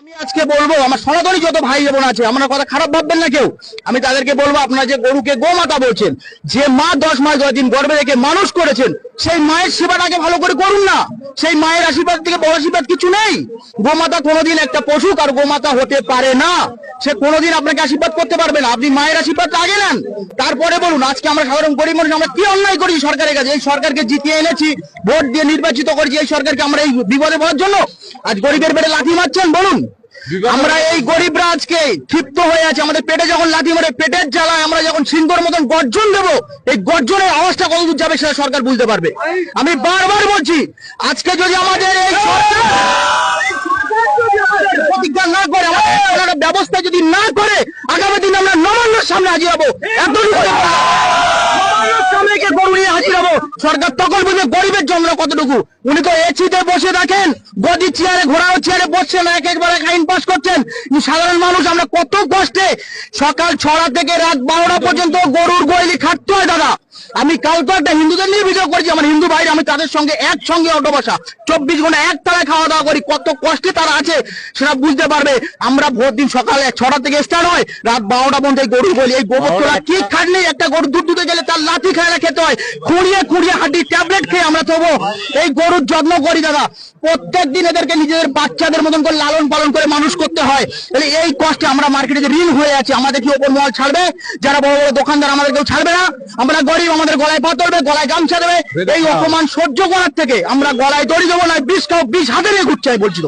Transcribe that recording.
আমি আজকে বলবো আমার সনাতনী যত ভাই বোন আছে, আমার কথা খারাপ ভাববেন না কেউ। আমি তাদেরকে বলবো, আপনারা যে গরুকে গোমাতা বলছেন, যে মা 10 মাস 10 দিন গর্ভে রেখে মানুষ করেছেন, সেই মায়ের সেবাটাকে ভালো করে করুন না। সেই মায়ের আশীর্বাদ থেকে বড় আশীর্বাদ কিছু নেই। গোমাতা কোনোদিন একটা পশু আর গোমাতা হতে পারে না। সে কোনোদিন আপনাকে আশীর্বাদ করতে পারবে না। আপনি মায়ের আশীর্বাদ আগে নেন, তারপরে বলুন। আজকে আমরা সাধারণ গরিব মানুষ, আমরা কি অন্যায় করি সরকারের কাছে? এই সরকারকে জিতিয়ে এনেছি, ভোট দিয়ে নির্বাচিত করেছি, এই সরকারকে আমরা এই বিপদে পড়ার জন্য আজ গরিবের পেটে লাথি মারছেন? বলুন। আমরা এই গরিবরা আজকে ক্ষিপ্ত হয়ে আছে, আমাদের পেটে যখন লাথি মারে, পেটের জ্বালায় আমরা যখন সিংহর মতন গর্জন দেবো, এই গর্জনের আওয়াজটা কতদূর যাবে সেটা সরকার বুঝতে পারবে। আমি বারবার বলছি, আজকে যদি আমাদের এই সরকার প্রতিজ্ঞা না করে, আমাদের ব্যবস্থা যদি না করে, আগামী দিন আমরা নবান্নর সামনে হাজির হবো। সরকার তখন বুঝবে গরিবের জন্য কতটুকু। উনি তো এসিতে বসে থাকেন, গদি চেয়ারে, ঘোড়াও চেয়ারে বসছেন, এক একবার আইন পাস করছেন। সাধারণ মানুষ আমরা কত কষ্টে সকাল 6টা থেকে রাত 12টা পর্যন্ত গরুর গোয়ালি খাটতে হয় দাদা। আমি কালকে একটা হিন্দুদের নিয়ে ভিডিও করেছি, আমার হিন্দু ভাই, আমি তাদের সঙ্গে একসঙ্গে অটো বসা 24 ঘন্টা এক তালায় খাওয়া দাওয়া করি, কত কষ্টে তারা আছে সেটা বুঝতে পারবে। আমরা ভোর দিন সকাল 6টা থেকে স্টার্ট হয়, রাত 12টা পর্যন্ত এই গরু বলি, এই গোবর তোলা কি খাটনি। একটা গরু দুধ দুধে গেলে তার লাঠি খায়লা খেতে হয়, খুঁড়িয়ে খুঁড়িয়ে হাড্ডি ট্যাবলেট খেয়ে আমরা তবু এই গরুর যত্ন করি দাদা। প্রত্যেক দিন এদেরকে নিজেদের বাচ্চাদের মতন করে লালন পালন করে মানুষ করতে হয়। তাহলে এই কষ্টে আমরা মার্কেটে যে ঋণ হয়ে আছে, আমাদের কি ওপর মহল ছাড়বে? যারা বড় বড় দোকানদার আমাদের কেউ ছাড়বে না। আমরা গরিব, আমাদের গলায় পা তুলবে, গলায় গামছা দেবে। এই অপমান সহ্য করার থেকে আমরা গলায় দড়ি দেবো না, বিষ খাও, বিষ হাতে নিয়ে ঘুরছে বলছিল।